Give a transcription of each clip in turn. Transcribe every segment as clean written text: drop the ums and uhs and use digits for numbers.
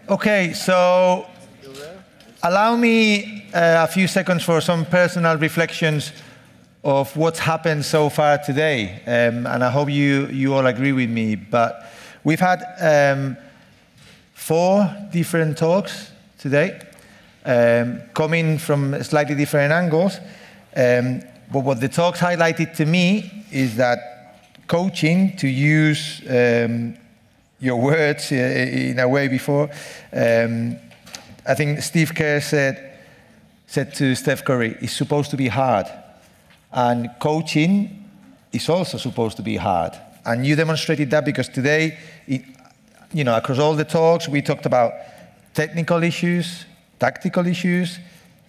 Okay, so allow me a few seconds for some personal reflections of what's happened so far today. And I hope you all agree with me. But we've had 4 different talks today, coming from slightly different angles. But what the talks highlighted to me is that coaching, to use your words in a way before, I think Steve Kerr said to Steph Curry, it's supposed to be hard. And coaching is also supposed to be hard. And you demonstrated that because today, across all the talks, we talked about technical issues, tactical issues,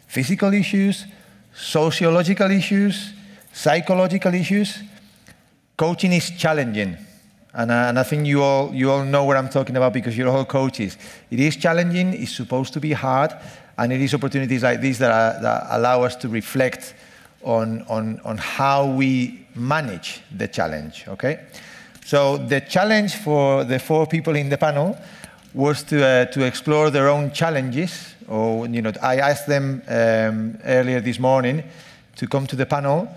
physical issues, sociological issues, psychological issues. Coaching is challenging. And I think you all know what I'm talking about because you're all coaches. It is challenging, it's supposed to be hard, and it is opportunities like this that allow us to reflect on how we manage the challenge, okay? So the challenge for the 4 people in the panel was to explore their own challenges. I asked them earlier this morning to come to the panel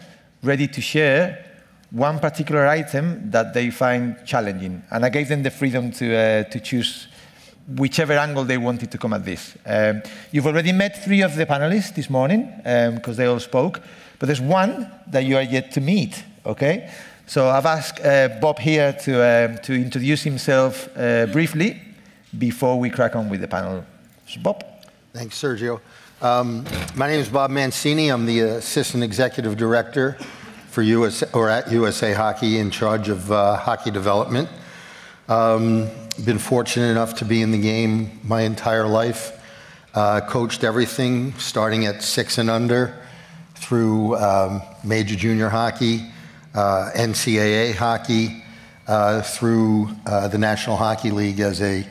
ready to share one particular item that they find challenging. And I gave them the freedom to choose whichever angle they wanted to come at this. You've already met 3 of the panelists this morning, because they all spoke, but there's one that you are yet to meet, okay? So I've asked Bob here to introduce himself briefly before we crack on with the panel. So Bob. Thanks, Sergio. My name is Bob Mancini. I'm the Assistant Executive Director for at USA Hockey, in charge of hockey development. Been fortunate enough to be in the game my entire life. Coached everything, starting at 6 and under, through major junior hockey, NCAA hockey, through the National Hockey League as a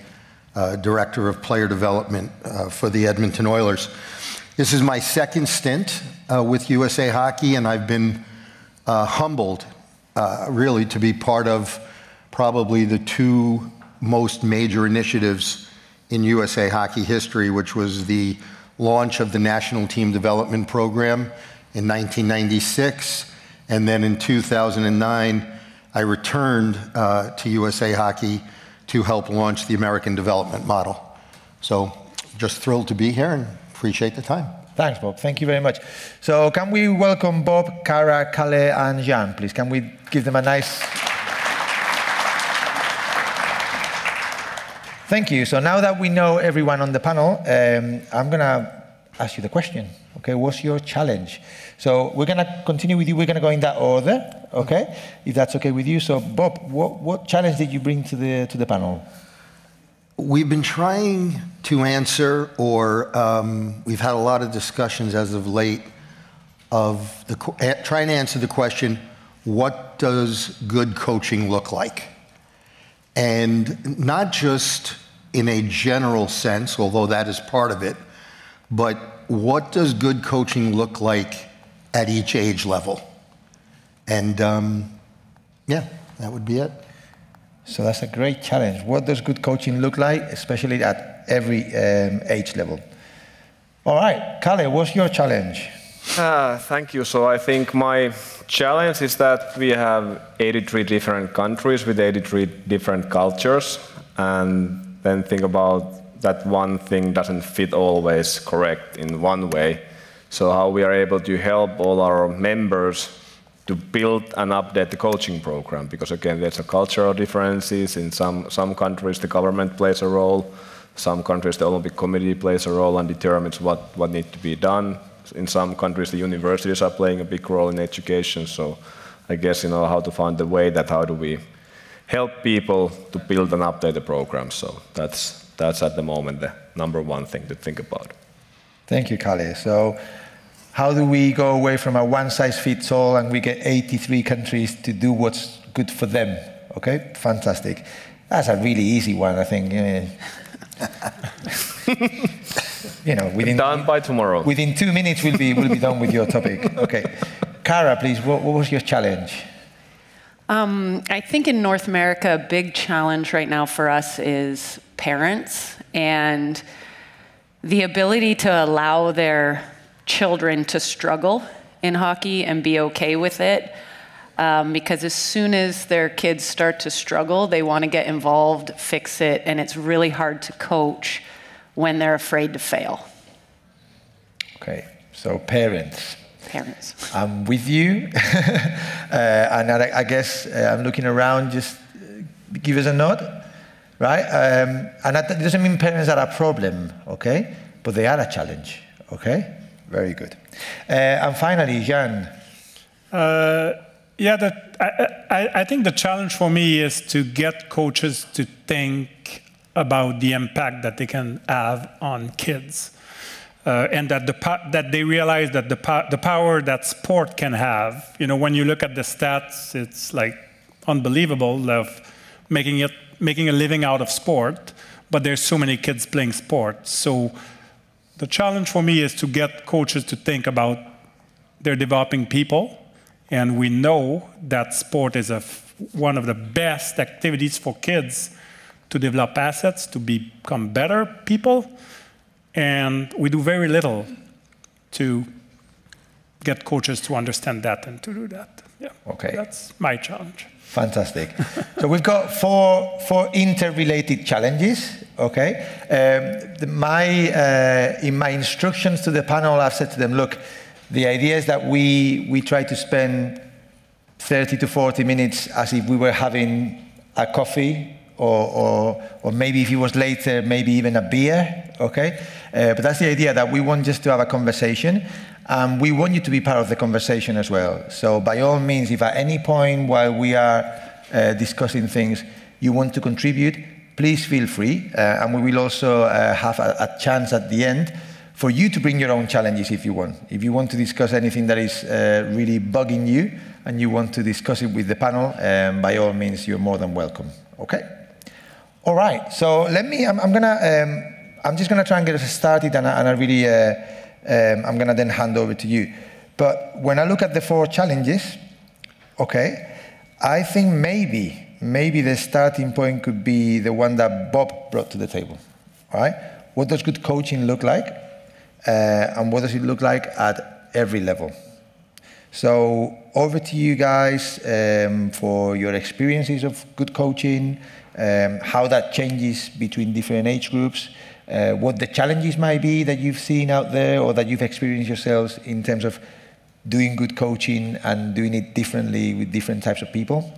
Director of Player Development for the Edmonton Oilers. This is my 2nd stint with USA Hockey, and I've been humbled, really, to be part of probably the 2 most major initiatives in USA Hockey history, which was the launch of the National Team Development Program in 1996, and then in 2009, I returned to USA Hockey to help launch the American Development Model. So, just thrilled to be here and appreciate the time. Thanks, Bob. Thank you very much. So can we welcome Bob, Cara, Kalle, and Jan, please? Can we give them a nice... Thank you. So now that we know everyone on the panel, I'm going to ask you the question. Okay, what's your challenge? So we're going to continue with you. We're going to go in that order, okay? If that's okay with you. So Bob, what challenge did you bring to the panel? We've been trying to answer, or we've had a lot of discussions as of late, of trying to answer the question, what does good coaching look like? And not just in a general sense, although that is part of it, but what does good coaching look like at each age level? And yeah, that would be it. So that's a great challenge. What does good coaching look like, especially at every age level? All right, Kalle, what's your challenge? Thank you. So I think my challenge is that we have 83 different countries with 83 different cultures, and then think about that one thing doesn't fit always correct in one way. So how we are able to help all our members to build and update the coaching program, because again, there's a cultural differences. In some countries, the government plays a role. Some countries, the Olympic Committee plays a role and determines what needs to be done. In some countries, the universities are playing a big role in education. So I guess, how to find the way that how do we help people to build and update the program. So that's at the moment the #1 thing to think about. Thank you, Kalle. So how do we go away from a one-size-fits-all and we get 83 countries to do what's good for them? Okay, fantastic. That's a really easy one, I think. Done by tomorrow. Within 2 minutes, we'll be done with your topic. Okay, Cara, please. What was your challenge? I think in North America, a big challenge right now for us is parents, and the ability to allow their children to struggle in hockey and be okay with it. Because as soon as their kids start to struggle, they want to get involved, fix it, and it's really hard to coach when they're afraid to fail. Okay, so parents. Parents. I'm with you. And I guess I'm looking around, just give us a nod, right? And that doesn't mean parents are a problem, okay? But they are a challenge, okay? Very good. And finally, Jan. Yeah, I think the challenge for me is to get coaches to think about the impact that they can have on kids. And that they realize that the power that sport can have. You know, when you look at the stats, it's like unbelievable of making a living out of sport, but there's so many kids playing sport. So the challenge for me is to get coaches to think about they're developing people, and we know that sport is one of the best activities for kids to develop assets, to become better people. And we do very little to get coaches to understand that and to do that. Yeah, okay. That's my challenge. Fantastic. So we've got four interrelated challenges, okay? In my instructions to the panel, I've said to them, look, the idea is that we try to spend 30 to 40 minutes as if we were having a coffee, or maybe if it was later, maybe even a beer, okay? But that's the idea, that we want just to have a conversation, and we want you to be part of the conversation as well. So by all means, if at any point while we are discussing things, you want to contribute, please feel free, and we will also have a chance at the end for you to bring your own challenges if you want. If you want to discuss anything that is really bugging you, and you want to discuss it with the panel, by all means, you're more than welcome, okay? All right, so I'm just gonna try and get us started, and I really, I'm gonna then hand over to you. But when I look at the four challenges, okay, I think maybe the starting point could be the one that Bob brought to the table, all right? What does good coaching look like? And what does it look like at every level? So over to you guys for your experiences of good coaching, how that changes between different age groups, what the challenges might be that you've seen out there or that you've experienced yourselves in terms of doing good coaching and doing it differently with different types of people.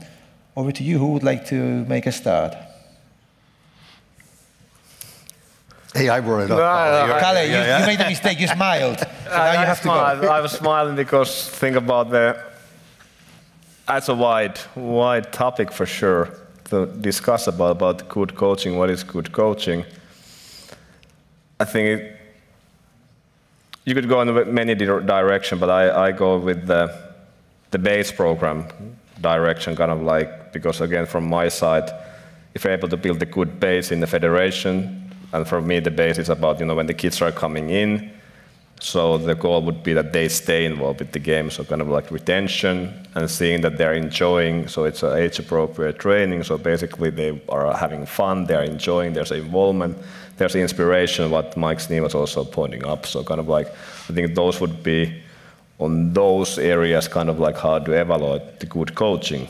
Over to you. Who would like to make a start? Hey, I brought it up. Kalle, you made a mistake. You smiled. So now you have to go. I was smiling because think about that's a wide topic for sure to discuss about good coaching. What is good coaching? I think you could go in many directions, but I go with the base program direction, kind of like, because again, from my side, if you're able to build a good base in the federation, and for me, the base is about, when the kids are coming in, so the goal would be that they stay involved with the game, so kind of like retention and seeing that they're enjoying, so it's an age-appropriate training, so basically they are having fun, they're enjoying, there's involvement, there's inspiration, what Mike Snee was also pointing up, so kind of like, I think those would be, on those areas, kind of like how to evaluate the good coaching.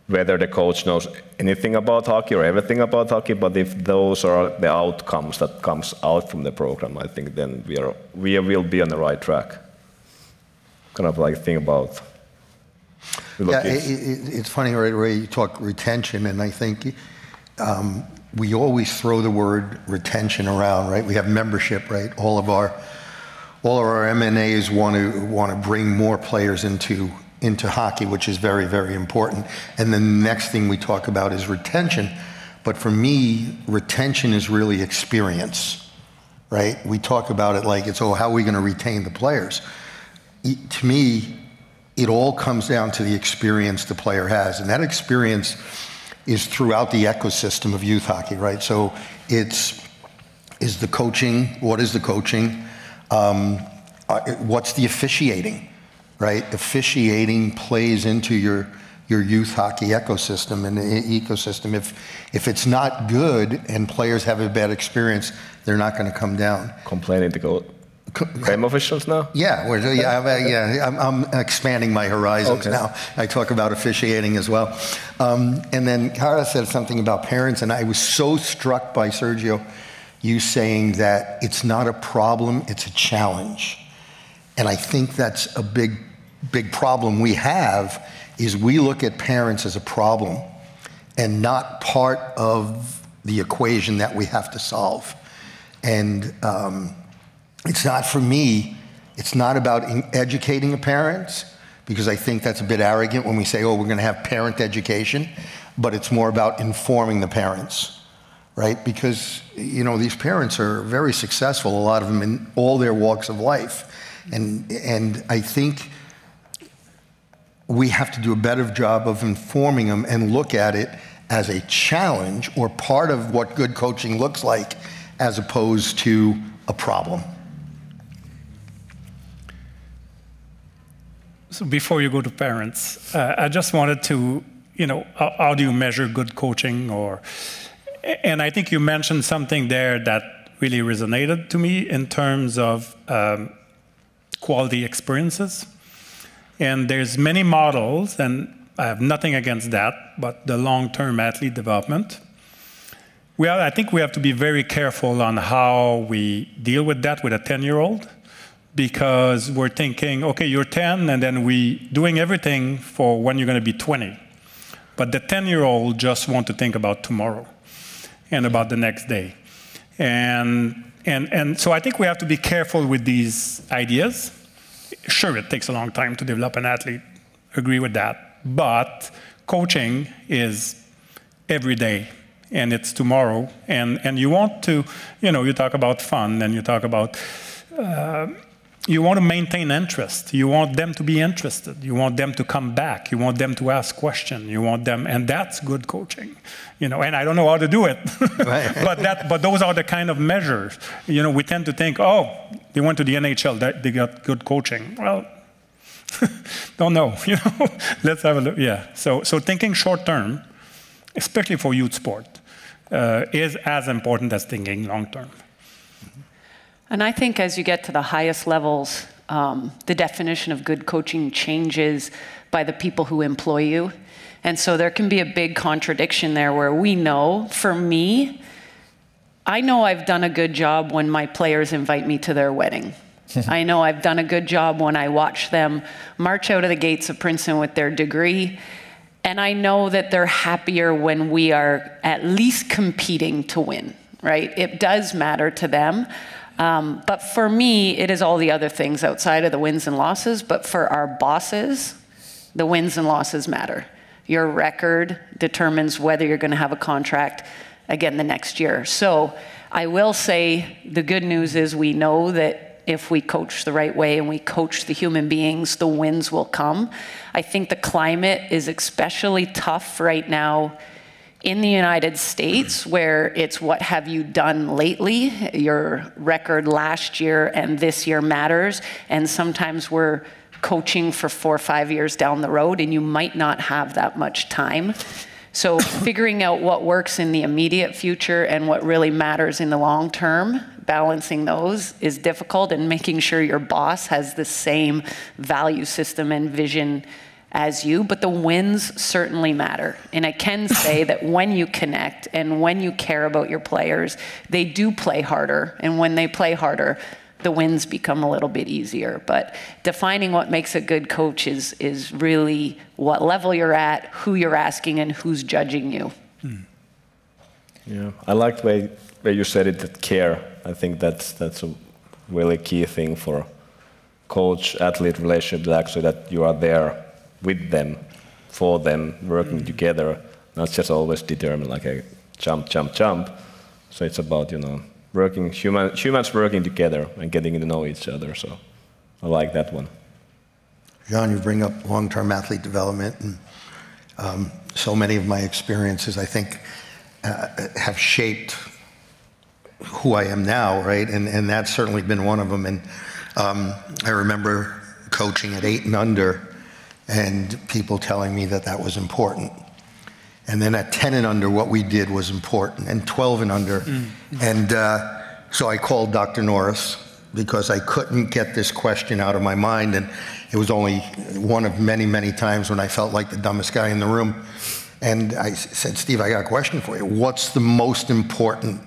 Whether the coach knows anything about hockey or everything about hockey, but if those are the outcomes that comes out from the program, I think then we will be on the right track. Kind of like think about. Yeah, it's funny, right, Ray, you talk retention, and I think we always throw the word retention around, right? We have membership, right? All of our MNAs want to bring more players into hockey, which is very, very important. And then the next thing we talk about is retention. But for me, retention is really experience, right? We talk about it like it's, how are we going to retain the players? To me, it all comes down to the experience the player has. And that experience is throughout the ecosystem of youth hockey, right? So is the coaching, what is the coaching? What's the officiating? Right, officiating plays into your your youth hockey ecosystem and ecosystem. If it's not good and players have a bad experience, they're not going to come down. Complaining to go game officials now? Yeah, I'm expanding my horizons now. I talk about officiating as well. And then Cara said something about parents, and I was so struck by Sergio, you saying that it's not a problem, it's a challenge. And I think that's a big problem we have, is we look at parents as a problem and not part of the equation that we have to solve. And it's not, for me, it's not about educating the parents, because I think that's a bit arrogant when we say, oh, we're going to have parent education, but it's more about informing the parents, right? Because, you know, these parents are very successful, a lot of them, in all their walks of life. And I think we have to do a better job of informing them and look at it as a challenge or part of what good coaching looks like, as opposed to a problem. So before you go to parents, I just wanted to, you know, how do you measure good coaching? And I think you mentioned something there that really resonated to me in terms of quality experiences. And there's many models, and I have nothing against that, but the long-term athlete development. I think we have to be very careful on how we deal with that with a 10-year-old, because we're thinking, okay, you're 10, and then we doing everything for when you're going to be 20. But the 10-year-old just want to think about tomorrow and about the next day. And so I think we have to be careful with these ideas. Sure, it takes a long time to develop an athlete, agree with that. But coaching is every day, and it's tomorrow. And you want to, you know, you talk about fun, and you talk about, you want to maintain interest. You want them to be interested. You want them to come back. You want them to ask questions. You want them, and that's good coaching. You know, and I don't know how to do it, but those are the kind of measures. You know, we tend to think, oh, they went to the NHL, they got good coaching. Well, don't know. You know, let's have a look. Yeah. So thinking short term, especially for youth sport, is as important as thinking long term. And I think as you get to the highest levels, the definition of good coaching changes by the people who employ you. And so there can be a big contradiction there where we know, for me, I know I've done a good job when my players invite me to their wedding. I know I've done a good job when I watch them march out of the gates of Princeton with their degree. And I know that they're happier when we are at least competing to win, right? It does matter to them. But for me, it is all the other things outside of the wins and losses. But for our bosses, the wins and losses matter. Your record determines whether you're going to have a contract again the next year. So I will say the good news is we know that if we coach the right way and we coach the human beings, the wins will come. I think the climate is especially tough right now in the United States, where it's what have you done lately? Your record last year and this year matters. And sometimes we're coaching for 4 or 5 years down the road, and you might not have that much time. So figuring out what works in the immediate future and what really matters in the long term, balancing those is difficult, and making sure your boss has the same value system and vision as you, but the wins certainly matter. And I can say that when you connect and when you care about your players, they do play harder. And when they play harder, the wins become a little bit easier. But defining what makes a good coach is really what level you're at, who you're asking, and who's judging you. Yeah, I like the way you said it, that care. I think that's a really key thing for coach-athlete relationship, actually, that you are there with them, for them, working together, not just always determined like a jump, jump, jump. So it's about, you know, working, humans working together and getting to know each other. So I like that one. Jean, you bring up long-term athlete development, and so many of my experiences, I think, have shaped who I am now, right? And that's certainly been one of them. And I remember coaching at 8 and under, and people telling me that that was important. And then at 10 and under, what we did was important, and 12 and under. And so I called Dr. Norris because I couldn't get this question out of my mind, and it was only one of many, many times when I felt like the dumbest guy in the room. And I said, Steve, I got a question for you. What's the most important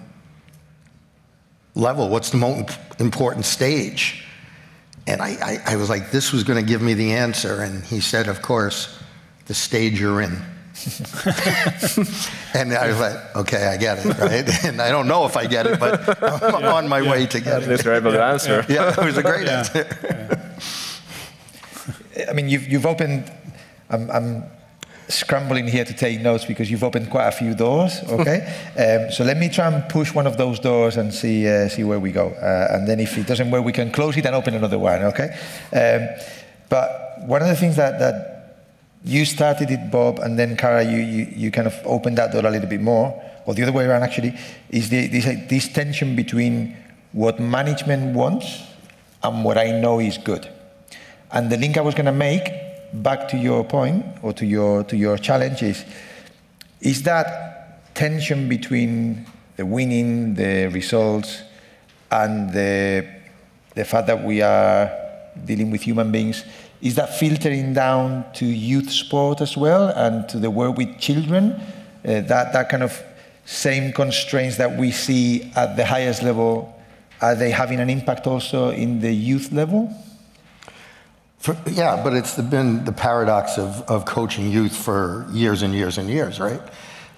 level? What's the most important stage? And I was like, this was going to give me the answer. And he said, of course, the stage you're in. And I was like, okay, I get it, right? And I don't know if I get it, but I'm on my way to get it. At least you're able to answer. Yeah, it was a great answer. I mean, you've opened, I'm scrambling here to take notes because you've opened quite a few doors, okay? So let me try and push one of those doors and see where we go. And then if it doesn't work, we can close it and open another one, okay? But one of the things that you started it, Bob, and then Cara, you kind of opened that door a little bit more, or the other way around actually, is this tension between what management wants and what I know is good. And the link I was going to make, back to your point, or to your challenge, is that tension between the winning, the results, and the fact that we are dealing with human beings, is that filtering down to youth sport as well, and to the work with children? That kind of same constraints that we see at the highest level, are they having an impact also in the youth level? Yeah, but it's been the paradox of coaching youth for years and years and years, right?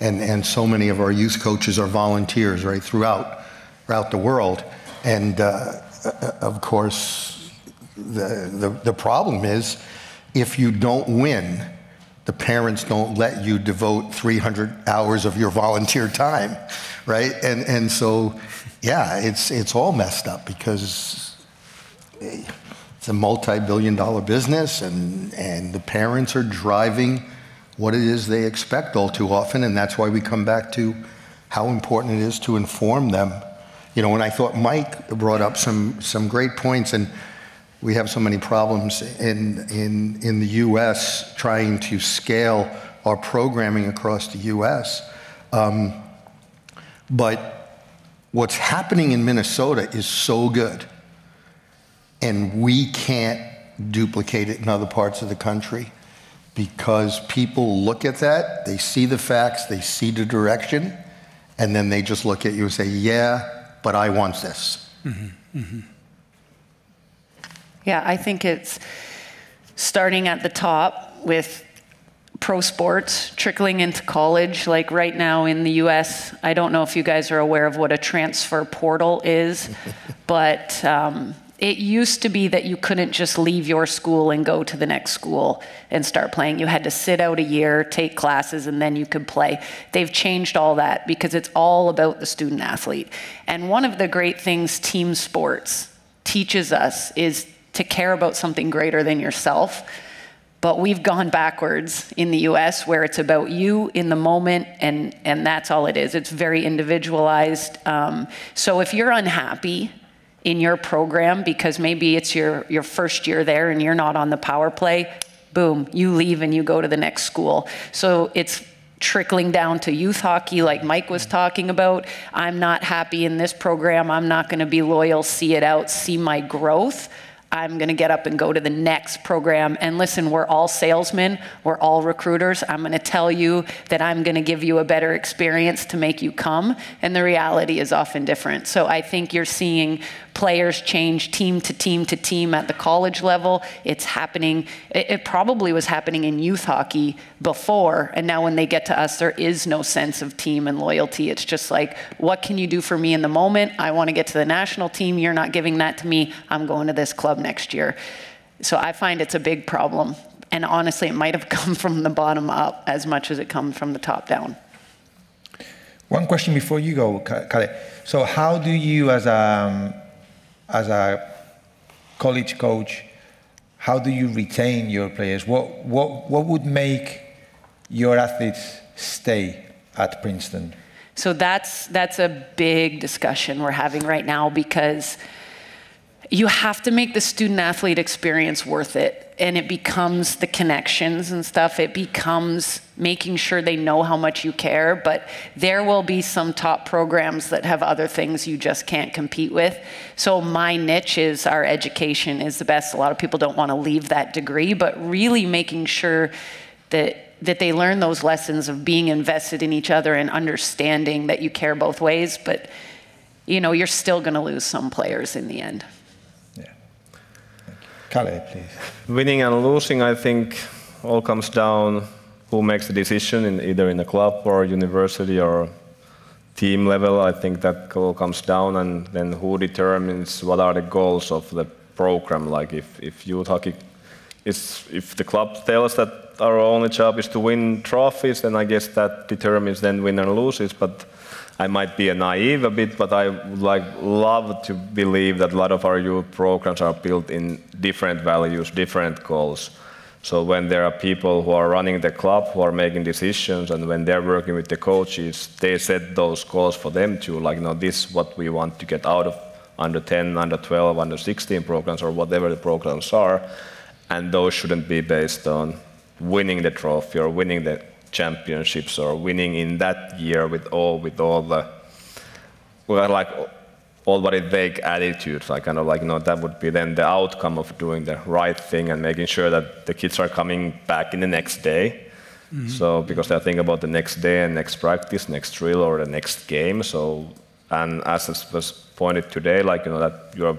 And so many of our youth coaches are volunteers, right, throughout the world. And of course, the problem is, if you don't win, the parents don't let you devote 300 hours of your volunteer time, right? And so, yeah, it's all messed up because it's a multi-billion-dollar business, and the parents are driving what it is they expect all too often, and that's why we come back to how important it is to inform them. You know, and I thought Mike brought up some great points, and we have so many problems in the U.S. trying to scale our programming across the U.S. But what's happening in Minnesota is so good, and we can't duplicate it in other parts of the country because people look at that, they see the facts, they see the direction, and then they just look at you and say, yeah, but I want this. Mm-hmm. Mm-hmm. Yeah, I think it's starting at the top with pro sports, trickling into college. Like right now in the US, I don't know if you guys are aware of what a transfer portal is, but it used to be that you couldn't just leave your school and go to the next school and start playing. You had to sit out a year, take classes, and then you could play. They've changed all that because it's all about the student athlete. And one of the great things team sports teaches us is to care about something greater than yourself. But we've gone backwards in the US where it's about you in the moment, and that's all it is. It's very individualized. So if you're unhappy in your program because maybe it's your first year there and you're not on the power play, boom, you leave and you go to the next school. So it's trickling down to youth hockey like Mike was talking about. I'm not happy in this program. I'm not going to be loyal, see it out, see my growth. I'm going to get up and go to the next program. And listen, we're all salesmen. We're all recruiters. I'm going to tell you that I'm going to give you a better experience to make you come. And the reality is often different. So I think you're seeing players change team to team to team at the college level. It's happening. It probably was happening in youth hockey before. And now when they get to us, there is no sense of team and loyalty. It's just like, what can you do for me in the moment? I want to get to the national team. You're not giving that to me. I'm going to this club next year. So I find it's a big problem. And honestly, it might have come from the bottom up as much as it comes from the top down. One question before you go, Kale. So how do you, as a college coach, how do you retain your players? What would make your athletes stay at Princeton? So that's a big discussion we're having right now because you have to make the student-athlete experience worth it, and it becomes the connections and stuff. It becomes making sure they know how much you care, but there will be some top programs that have other things you just can't compete with. So my niche is our education is the best. A lot of people don't want to leave that degree, but really making sure that they learn those lessons of being invested in each other and understanding that you care both ways, but you know, you're still going to lose some players in the end. Kalle, please. Winning and losing, I think, all comes down who makes the decision, either in a club or university or team level. I think that all comes down, and then who determines what are the goals of the program. Like if youth hockey if the club tells that our only job is to win trophies, then I guess that determines then win and loses. But I might be naive a bit, but I would love to believe that a lot of our youth programs are built in different values, different goals. So when there are people who are running the club, who are making decisions, and when they're working with the coaches, they set those goals for them too. Like, this is what we want to get out of under 10, under 12, under 16 programs, or whatever the programs are. And those shouldn't be based on winning the trophy or winning the championships or winning in that year with all the all what it vague attitudes. That would be then the outcome of doing the right thing and making sure that the kids are coming back in the next day. Mm-hmm. So because they think about the next day and next practice, next drill, or the next game. So, and as it was pointed today, that you're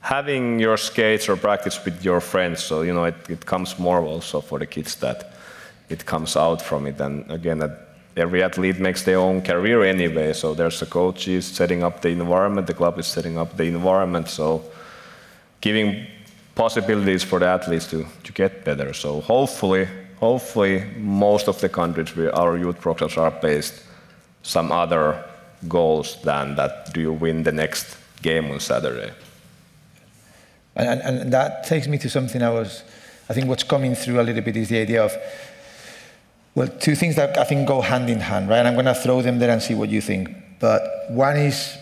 having your skates or practice with your friends. So it comes more also for the kids that it comes out from it. And again, every athlete makes their own career anyway. So there's a coach is setting up the environment, the club is setting up the environment. So giving possibilities for the athletes to get better. So hopefully most of the countries where our youth programs are based some other goals than that do you win the next game on Saturday. And that takes me to something I think what's coming through a little bit is the idea of, well, two things that I think go hand in hand, right? And I'm going to throw them there and see what you think. But one is,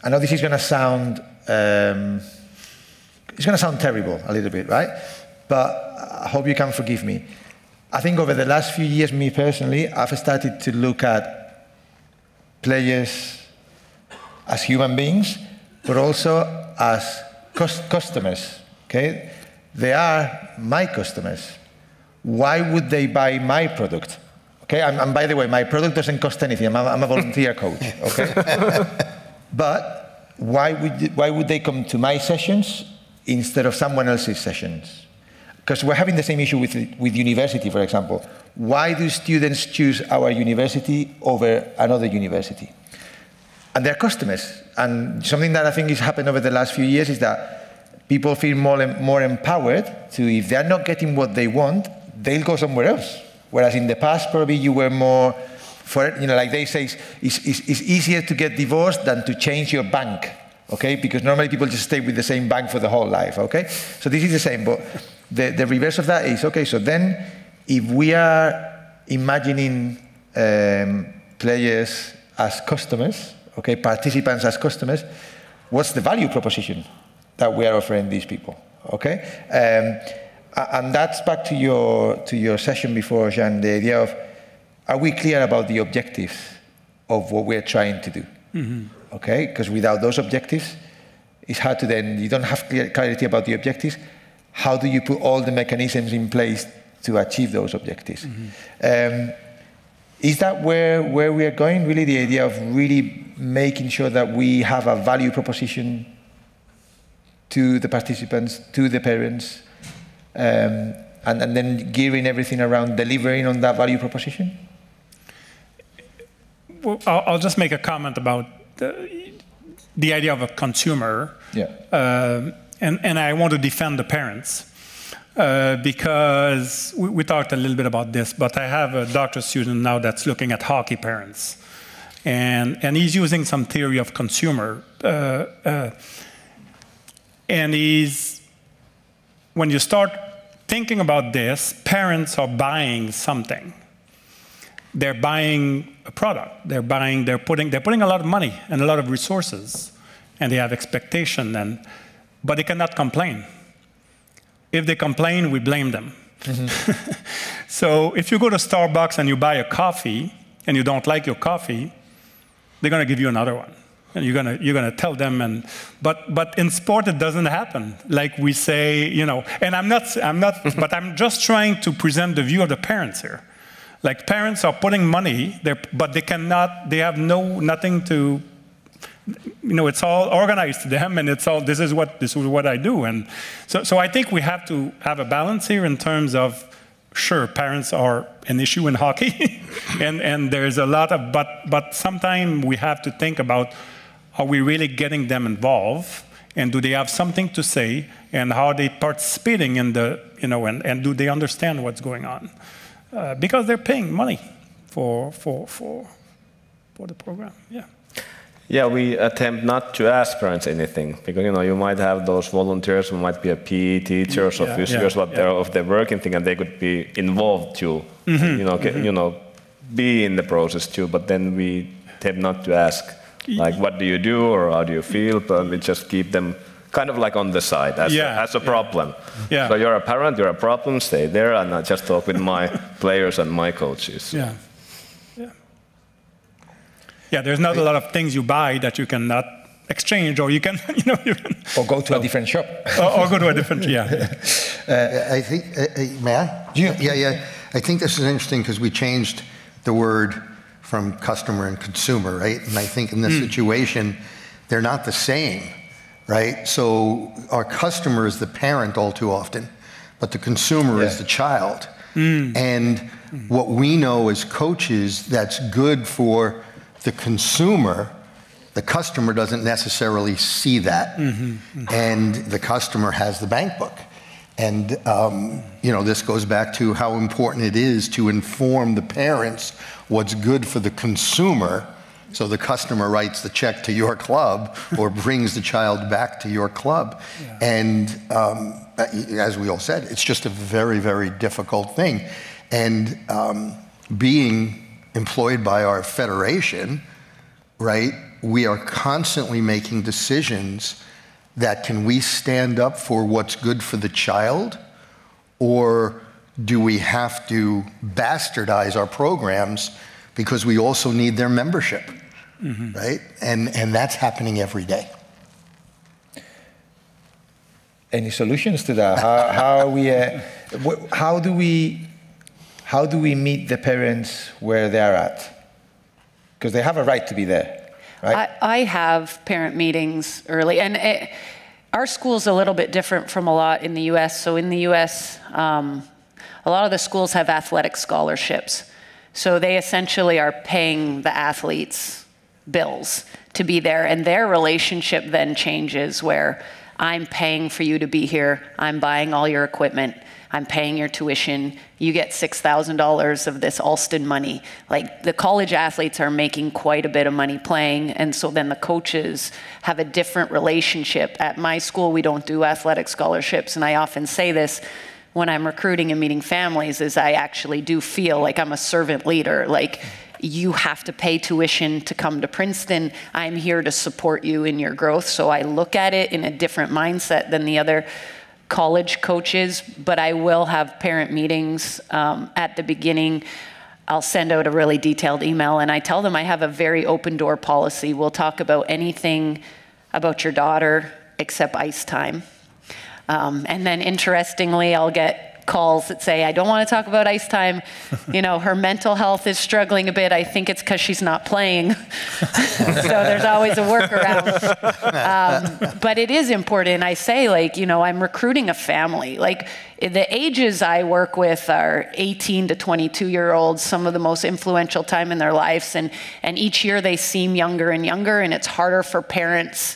I know this is going to sound, it's going to sound terrible a little bit, right? But I hope you can forgive me. I think over the last few years, me personally, I've started to look at players as human beings, but also as customers, okay? They are my customers. Why would they buy my product? Okay, and by the way, my product doesn't cost anything. I'm a volunteer coach, okay? But why would they come to my sessions instead of someone else's sessions? Because we're having the same issue with university, for example. Why do students choose our university over another university? And they're customers. And something that I think has happened over the last few years is that people feel more empowered to, if they're not getting what they want, they'll go somewhere else. Whereas in the past, probably you were more, like they say, it's easier to get divorced than to change your bank, okay? Because normally people just stay with the same bank for the whole life, okay? So this is the same, but the reverse of that is, okay, so then if we are imagining players as customers, okay, participants as customers, what's the value proposition that we are offering these people, okay? And that's back to your session before, Jean, the idea of, are we clear about the objectives of what we're trying to do? Mm-hmm. Okay, because without those objectives, it's hard to then, you don't have clarity about the objectives. How do you put all the mechanisms in place to achieve those objectives? Mm-hmm. Is that where we are going? Really, the idea of really making sure that we have a value proposition to the participants, to the parents, and then gearing everything around delivering on that value proposition? Well, I'll just make a comment about the idea of a consumer. Yeah. And I want to defend the parents. Because we talked a little bit about this, but I have a doctoral student now that's looking at hockey parents. And he's using some theory of consumer. And when you start thinking about this, parents are buying something. They're buying a product. They're putting a lot of money and a lot of resources. and they have expectation, but they cannot complain. If they complain, we blame them. So if you go to Starbucks and you buy a coffee and you don't like your coffee, they're going to give you another one. And you're gonna tell them, but in sport it doesn't happen. Like we say, and I'm not, but I'm just trying to present the view of the parents here. Like parents are putting money there, but they have nothing to, it's all organized to them, and this is what I do. And so I think we have to have a balance here in terms of, sure, parents are an issue in hockey, and there's a lot of, but sometimes we have to think about, are we really getting them involved, and do they have something to say, and how are they participating in the, and do they understand what's going on? Because they're paying money for the program. Yeah. Yeah, we attempt not to ask parents anything, because you might have those volunteers who might be a PE teachers or physios, but they're of the working thing, and they could be involved too. Be in the process too. But then we tend not to ask, like, what do you do or how do you feel? But we just keep them kind of like on the side as a problem. Yeah. So you're a parent, you're a problem, stay there, and I just talk with my players and my coaches. Yeah. Yeah, there's not a lot of things you buy that you cannot exchange, or you can, or go to a different shop, or go to a different, I think, may I? Yeah. I think this is interesting because we changed the word from customer and consumer, right? And I think in this situation, they're not the same, right? So our customer is the parent all too often, but the consumer is the child. And what we know as coaches that's good for the consumer, the customer doesn't necessarily see that. And the customer has the bank book. And this goes back to how important it is to inform the parents what's good for the consumer, so the customer writes the check to your club or brings the child back to your club. And as we all said, it's just a very, very difficult thing. And being employed by our federation, right, we are constantly making decisions that, can we stand up for what's good for the child, or do we have to bastardize our programs because we also need their membership, right? And that's happening every day. Any solutions to that? How do we meet the parents where they're at? Because they have a right to be there, right? I have parent meetings early, and our school's a little bit different from a lot in the U.S. So in the U.S., a lot of the schools have athletic scholarships. So they essentially are paying the athletes bills to be there, and their relationship then changes where I'm paying for you to be here, I'm buying all your equipment, I'm paying your tuition, you get $6,000 of this Alston money. Like, the college athletes are making quite a bit of money playing, and so then the coaches have a different relationship. At my school, we don't do athletic scholarships, and I often say this when I'm recruiting and meeting families, is I actually do feel like I'm a servant leader. Like, you have to pay tuition to come to Princeton. I'm here to support you in your growth. So I look at it in a different mindset than the other college coaches, but I will have parent meetings at the beginning. I'll send out a really detailed email, and I tell them I have a very open door policy. We'll talk about anything about your daughter except ice time. And then interestingly, I'll get calls that say, I don't want to talk about ice time. Her mental health is struggling a bit. I think it's because she's not playing. So there's always a workaround. But it is important. I say, I'm recruiting a family. Like, the ages I work with are 18 to 22-year-olds, some of the most influential time in their lives. And each year they seem younger and younger, and it's harder for parents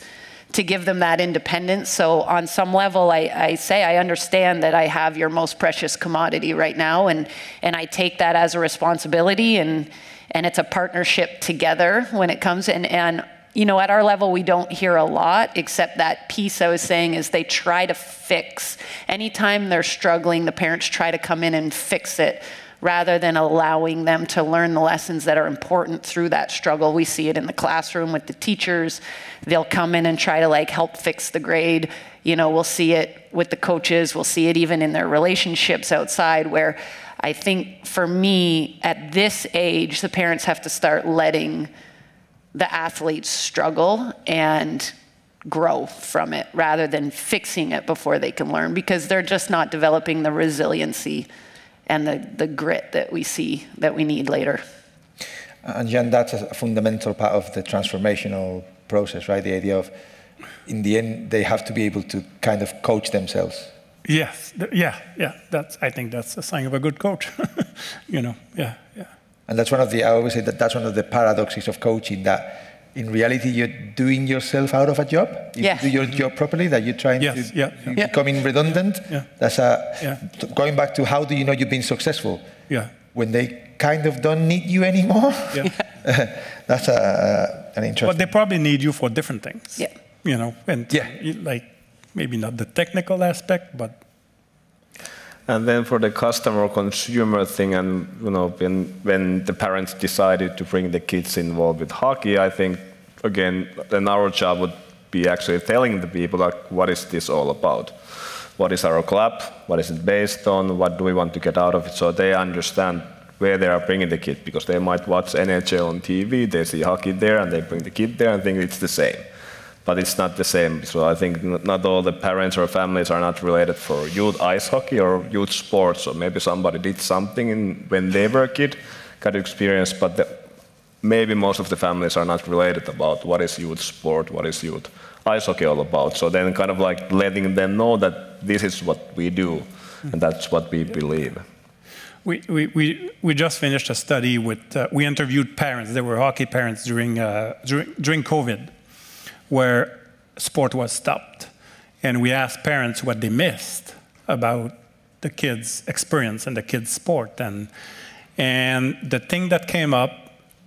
to give them that independence. So on some level, I say, I understand that I have your most precious commodity right now, and I take that as a responsibility, and it's a partnership together when it comes in. And at our level, we don't hear a lot, except that piece I was saying is they try to fix. Anytime they're struggling, the parents try to come in and fix it. rather than allowing them to learn the lessons that are important through that struggle. We see it in the classroom with the teachers. They'll come in and try to like help fix the grade. You know, we'll see it with the coaches. We'll see it even in their relationships outside, where I think for me, at this age, the parents have to start letting the athletes struggle and grow from it rather than fixing it before they can learn, because they're just not developing the resiliency and the grit that we see that we need later. And Jan, that's a fundamental part of the transformational process, right? The idea of, in the end, they have to be able to kind of coach themselves. Yes, yeah. I think that's a sign of a good coach. You know, yeah. And that's one of the, I always say that that's one of the paradoxes of coaching, that in reality you're doing yourself out of a job. If you do your job properly, that you're trying to becoming redundant. Yeah. That's going back to how do you know you've been successful? Yeah. When they kind of don't need you anymore. Yeah. That's an interesting. But they probably need you for different things. Yeah. You know, and like maybe not the technical aspect, but. And then for the customer consumer thing, and you know, when the parents decided to bring the kids involved with hockey, I think again, then our job would be actually telling the people like, what is this all about? What is our club? What is it based on? What do we want to get out of it? So they understand where they are bringing the kid, because they might watch NHL on TV, they see hockey there, and they bring the kid there and think it's the same. But it's not the same. So I think not all the parents or families are not related for youth ice hockey or youth sports. So maybe somebody did something when they were a kid, got experience, but maybe most of the families are not related about what is youth sport, what is youth ice hockey all about. So then kind of like letting them know that this is what we do, and that's what we believe. We just finished a study with, we interviewed parents. There were hockey parents during COVID, where sport was stopped. And we asked parents what they missed about the kids' experience and the kids' sport. And the thing that came up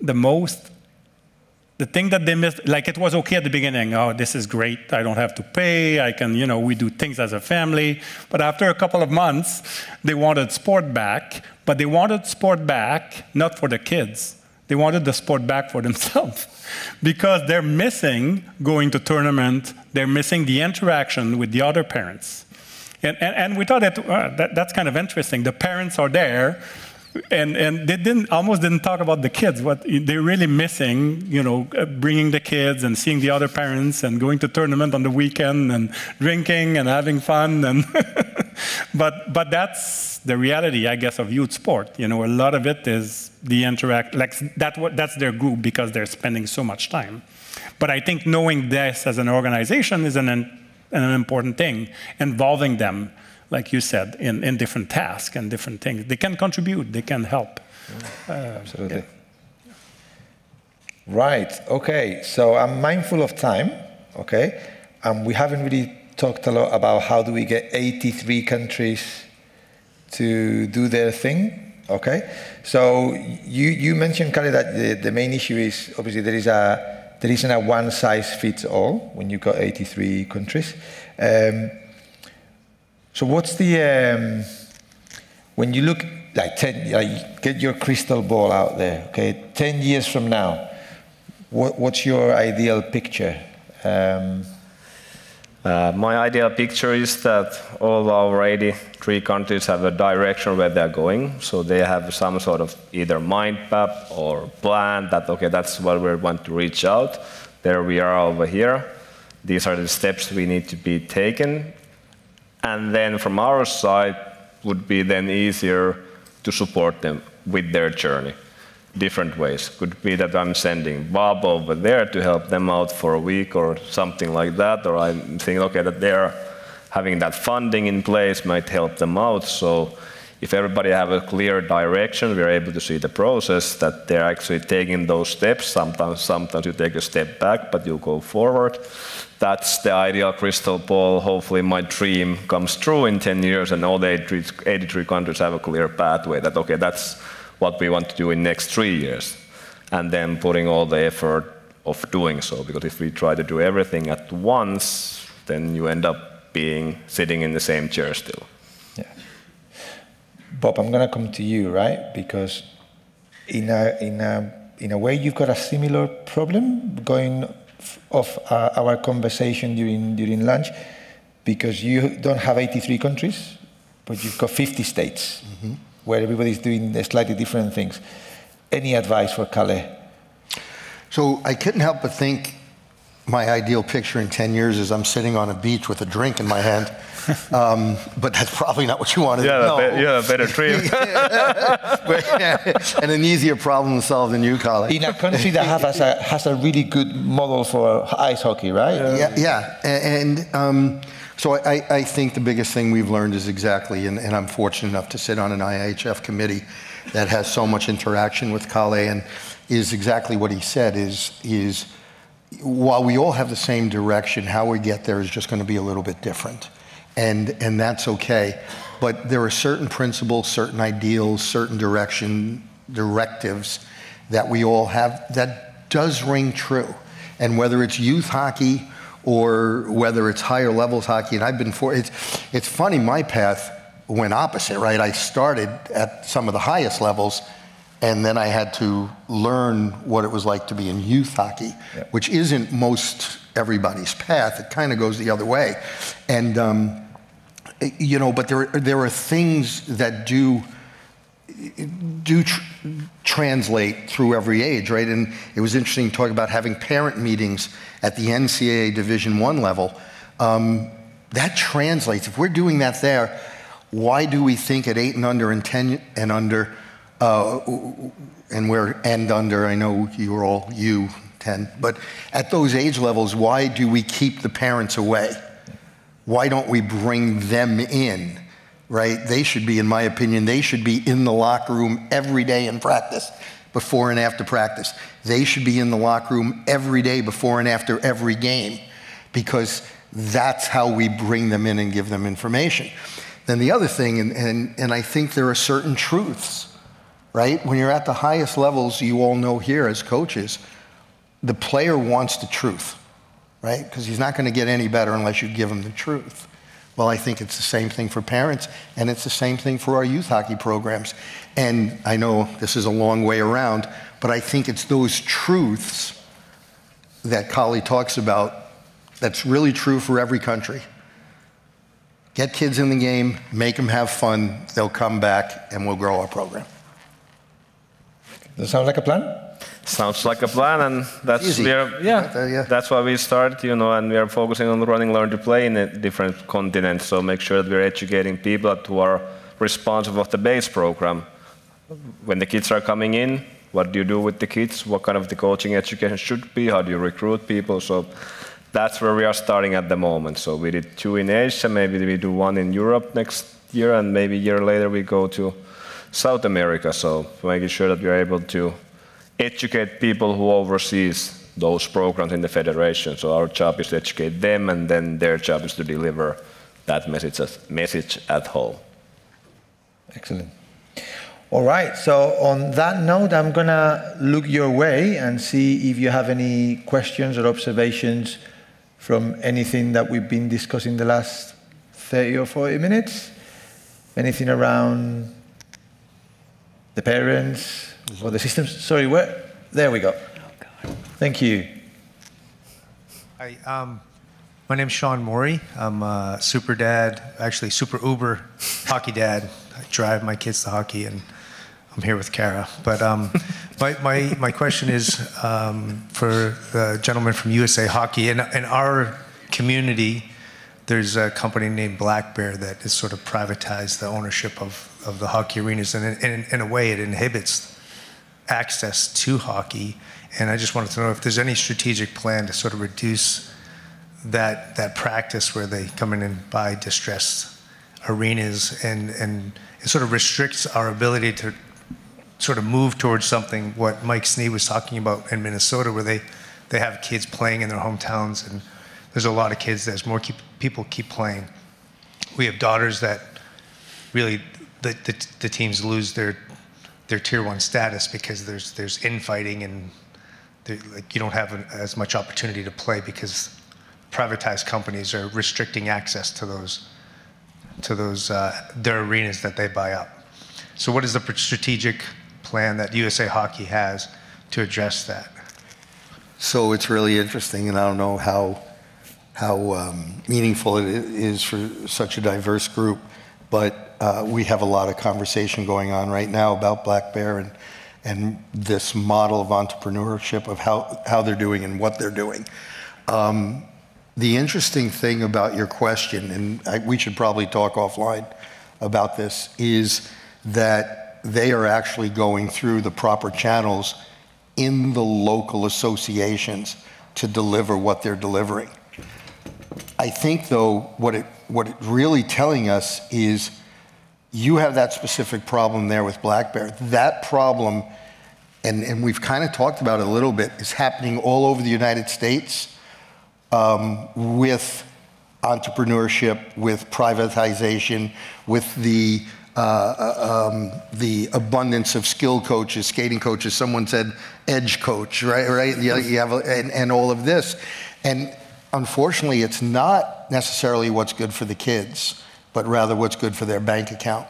the most, the thing that they missed, like it was okay at the beginning, oh, this is great, I don't have to pay, I can, you know, we do things as a family. But after a couple of months, they wanted sport back, but they wanted sport back not for the kids. They wanted the sport back for themselves, because they're missing going to tournament, they're missing the interaction with the other parents. And we thought that's kind of interesting. The parents are there, and they almost didn't talk about the kids. What they're really missing, you know, bringing the kids and seeing the other parents and going to tournament on the weekend and drinking and having fun. And but that's the reality, I guess, of youth sport. You know, a lot of it is the interact. Like that's their group, because they're spending so much time. But I think knowing this as an organization is an important thing, involving them, like you said, in different tasks and different things. They can contribute, they can help. Absolutely. Yeah. Right, okay, so I'm mindful of time, okay? We haven't really talked a lot about how do we get 83 countries to do their thing, okay? So you mentioned, Kari, that the main issue is, obviously, there isn't a one-size-fits-all when you've got 83 countries. So what's the, when you look, get your crystal ball out there, okay? 10 years from now, what's your ideal picture? My ideal picture is that all our 83 countries have a direction where they're going. So they have some sort of either mind map or plan that, okay, that's where we want to reach out. There we are over here. These are the steps we need to be taken. And then from our side would be then easier to support them with their journey. Different ways. Could be that I'm sending Bob over there to help them out for a week or something like that, or I'm thinking, okay, that they're having that funding in place might help them out. So if everybody have a clear direction, we're able to see the process, that they're actually taking those steps. Sometimes you take a step back, but you go forward. That's the ideal crystal ball. Hopefully my dream comes true in 10 years and all the 83 countries have a clear pathway that, okay, that's what we want to do in next 3 years. And then putting all the effort of doing so. Because if we try to do everything at once, then you end up sitting in the same chair still. Yeah. Bob, I'm going to come to you, right? Because in a way, you've got a similar problem going off our conversation during lunch, because you don't have 83 countries, but you've got 50 states where everybody's doing slightly different things. Any advice for Calais? So I couldn't help but think my ideal picture in 10 years is I'm sitting on a beach with a drink in my hand. But that's probably not what you want to know. Yeah, a better dream. And an easier problem to solve than you, Colin. In a country that has a really good model for ice hockey, right? Yeah. And so I think the biggest thing we've learned is exactly, and I'm fortunate enough to sit on an IIHF committee that has so much interaction with Calais, and is exactly what he said, is while we all have the same direction, how we get there is just going to be a little bit different. And that's okay. But there are certain principles, certain ideals, certain directives that we all have that does ring true. And whether it's youth hockey or whether it's higher levels hockey, and I've been it's funny, my path went opposite, right? I started at some of the highest levels, and then I had to learn what it was like to be in youth hockey, which isn't most everybody's path. It kind of goes the other way. And, you know, but there are things that do translate through every age, right? And it was interesting to talk about having parent meetings at the NCAA Division I level. That translates. If we're doing that there, why do we think at 8 and under and 10 and under, and we're and under, I know you're all U10, but at those age levels, why do we keep the parents away? Why don't we bring them in, right? They should be, in my opinion, they should be in the locker room every day in practice, before and after practice. They should be in the locker room every day before and after every game, because that's how we bring them in and give them information. Then the other thing, and I think there are certain truths, right? When you're at the highest levels, you all know here as coaches, the player wants the truth, right? Because he's not going to get any better unless you give him the truth. Well, I think it's the same thing for parents, and it's the same thing for our youth hockey programs. And I know this is a long way around, but I think it's those truths that Kali talks about that's really true for every country. Get kids in the game, make them have fun, they'll come back, and we'll grow our program. Does that sound like a plan? Sounds like a plan, and that's that's why we started, you know, and we are focusing on running, learn to play in a different continents. So make sure that we're educating people who are responsible of the base program. When the kids are coming in, what do you do with the kids? What kind of the coaching education should be? How do you recruit people? So that's where we are starting at the moment. So we did 2 in Asia, maybe we do 1 in Europe next year, and maybe a year later we go to South America. So making sure that we are able to educate people who oversees those programs in the federation. So our job is to educate them, and then their job is to deliver that message at home. Excellent. All right, so on that note, I'm going to look your way and see if you have any questions or observations from anything that we've been discussing the last 30 or 40 minutes. Anything around the parents or the systems? Sorry, where? There we go. Thank you. Hi, my name's Sean Morey. I'm a super dad, actually super uber hockey dad. I drive my kids to hockey, and I'm here with Kara. But my question is for the gentleman from USA Hockey. In our community, there's a company named Black Bear that has sort of privatized the ownership of the hockey arenas, and in a way it inhibits access to hockey. And I just wanted to know if there's any strategic plan to sort of reduce that practice where they come in and buy distressed arenas, and it sort of restricts our ability to sort of move towards something, what Mike Snee was talking about in Minnesota, where they have kids playing in their hometowns, and there's a lot of kids, there's more people keep playing. We have daughters that really, the teams lose their tier 1 status because there's infighting, and like you don't have as much opportunity to play because privatized companies are restricting access to those their arenas that they buy up. So what is the strategic plan that USA Hockey has to address that? So it's really interesting, and I don't know how meaningful it is for such a diverse group, but we have a lot of conversation going on right now about Black Bear and this model of entrepreneurship of how they're doing and what they're doing. The interesting thing about your question, and we should probably talk offline about this, is that they are actually going through the proper channels in the local associations to deliver what they're delivering. I think, though, what it's really telling us is you have that specific problem there with Black Bear. That problem, and we've kind of talked about it a little bit, is happening all over the United States with entrepreneurship, with privatization, with the abundance of skill coaches, skating coaches. Someone said edge coach, right? You have, and all of this. And unfortunately, it's not necessarily what's good for the kids, but rather what's good for their bank account.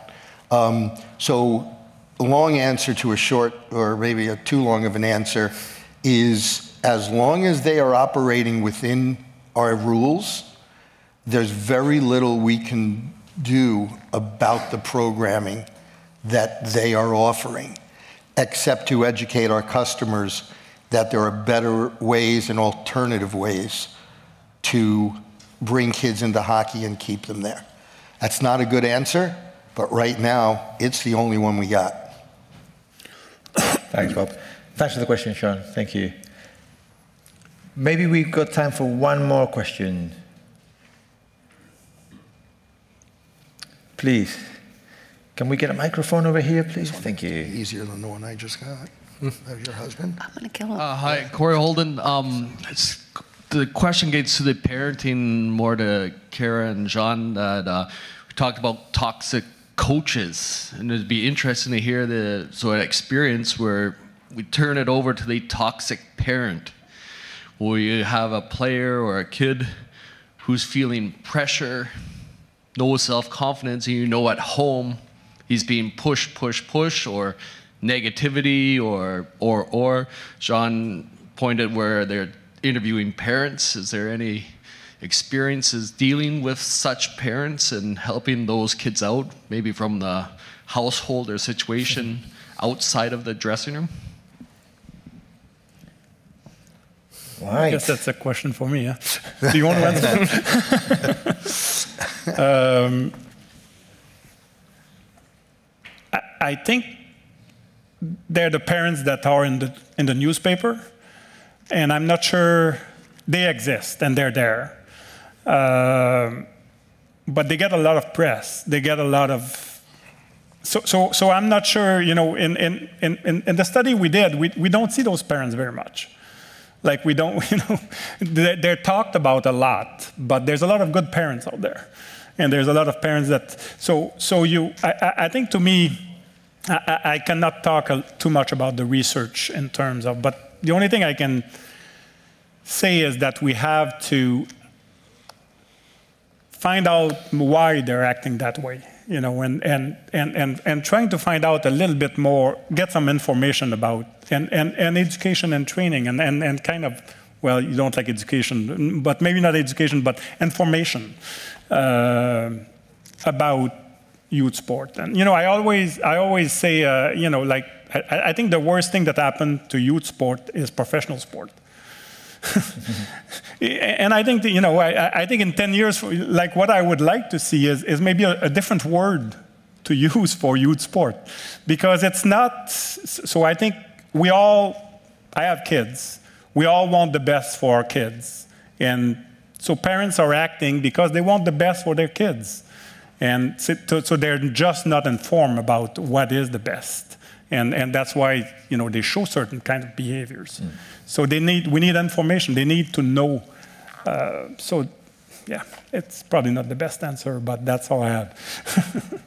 So a long answer to a short, or maybe a too long of an answer, is as long as they are operating within our rules, there's very little we can do about the programming that they are offering, except to educate our customers that there are better ways and alternative ways to bring kids into hockey and keep them there. That's not a good answer, but right now, it's the only one we got. Thanks, Bob. Thanks for the question, Sean. Thank you. Maybe we've got time for one more question. Please. Can we get a microphone over here, please? Thank you. Easier than the one I just got. Of your husband? I'm going to kill him. Hi, Corey Holden. The question gets to the parenting more to Kara and Jean. That we talked about toxic coaches, and it'd be interesting to hear the sort of experience where we turn it over to the toxic parent, where you have a player or a kid who's feeling pressure, no self-confidence, and you know at home he's being pushed, or negativity, or Jean pointed where they're interviewing parents. Is there any experiences dealing with such parents and helping those kids out, maybe from the household or situation outside of the dressing room? Right. I guess that's a question for me. Yeah? Do you want to answer? I think they're the parents that are in the newspaper, and I'm not sure they exist and they're there. But they get a lot of press. They get a lot of. So I'm not sure. You know, in the study we did, we don't see those parents very much. Like we don't, you know, they're talked about a lot, but there's a lot of good parents out there, and there's a lot of parents that. I think to me, I cannot talk too much about the research in terms of, but the only thing I can say is that we have to find out why they're acting that way, you know, and trying to find out a little bit more, get some information about, and education and training, and kind of, well, you don't like education, but maybe not education, but information about youth sport. And, you know, I always say, you know, like, I think the worst thing that happened to youth sport is professional sport. And I think that, you know, I think in 10 years, like what I would like to see is maybe a different word to use for youth sport, because it's not. So I think I have kids. We all want the best for our kids, and so parents are acting because they want the best for their kids, and so they're just not informed about what is the best. And that's why, you know, they show certain kind of behaviors. Mm. So we need information. They need to know. So, yeah, it's probably not the best answer, but that's all I have.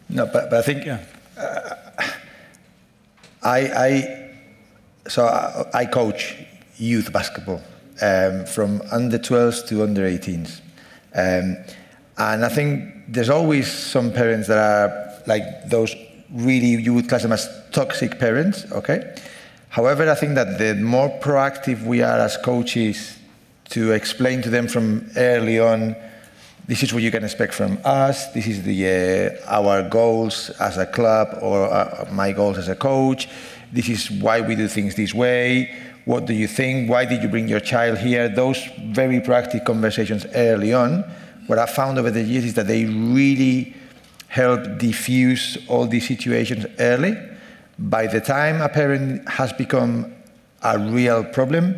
No, but I think, yeah. I coach youth basketball from under 12s to under 18s, and I think there's always some parents that are like those really you would class them as toxic parents, okay? However, I think that the more proactive we are as coaches to explain to them from early on, this is what you can expect from us, this is our goals as a club or my goals as a coach, this is why we do things this way, what do you think, why did you bring your child here? Those very proactive conversations early on, what I found over the years is that they really help diffuse all these situations early. By the time a parent has become a real problem,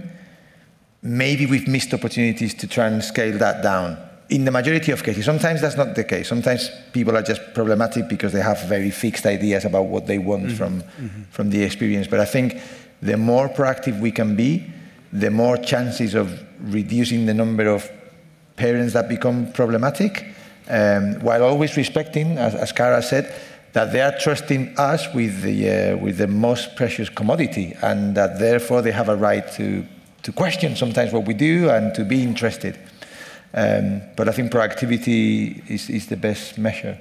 maybe we've missed opportunities to try and scale that down. In the majority of cases, sometimes that's not the case. Sometimes people are just problematic because they have very fixed ideas about what they want from the experience. But I think the more proactive we can be, the more chances of reducing the number of parents that become problematic, while always respecting, as Cara said, that they are trusting us with the most precious commodity, and that therefore they have a right to question sometimes what we do and to be interested. But I think proactivity is the best measure.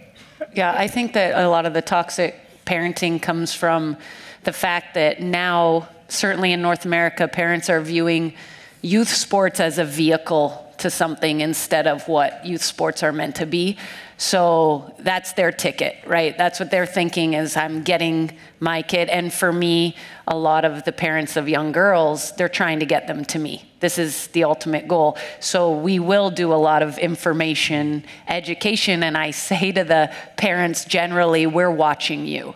Yeah, I think that a lot of the toxic parenting comes from the fact that now, certainly in North America, parents are viewing youth sports as a vehicle to something instead of what youth sports are meant to be. So that's their ticket, right? That's what they're thinking is I'm getting my kid. And for me, a lot of the parents of young girls, they're trying to get them to me. This is the ultimate goal. So we will do a lot of information, education, and I say to the parents generally, we're watching you.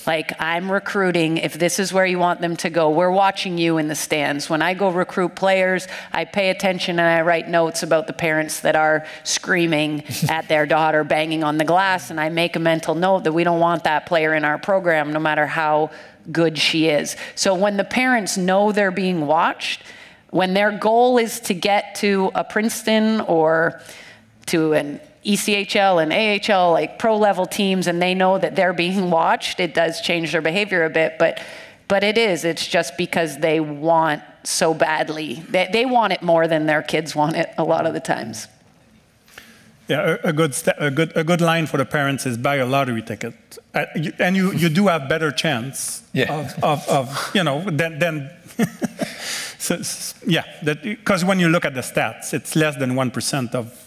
Like, I'm recruiting, if this is where you want them to go, we're watching you in the stands. When I go recruit players, I pay attention and I write notes about the parents that are screaming at their daughter, banging on the glass, and I make a mental note that we don't want that player in our program, no matter how good she is. So when the parents know they're being watched, when their goal is to get to a Princeton or to an ECHL and AHL, like pro-level teams, and they know that they're being watched, it does change their behavior a bit, but it's just because they want so badly. They want it more than their kids want it a lot of the times. Yeah, a good line for the parents is buy a lottery ticket, and you do have better chance of than so, yeah, because when you look at the stats, it's less than 1% of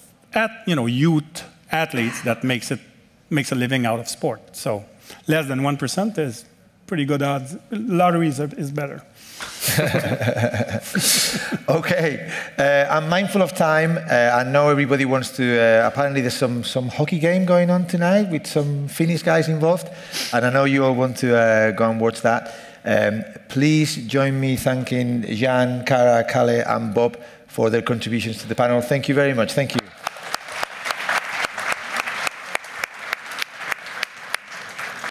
youth athletes that makes a living out of sport. So less than 1% is pretty good odds. Lotteries is better. Okay, I'm mindful of time. I know everybody wants to, apparently there's some hockey game going on tonight with some Finnish guys involved, and I know you all want to go and watch that. Please join me thanking Jan, Cara, Kalle, and Bob for their contributions to the panel. Thank you very much. Thank you.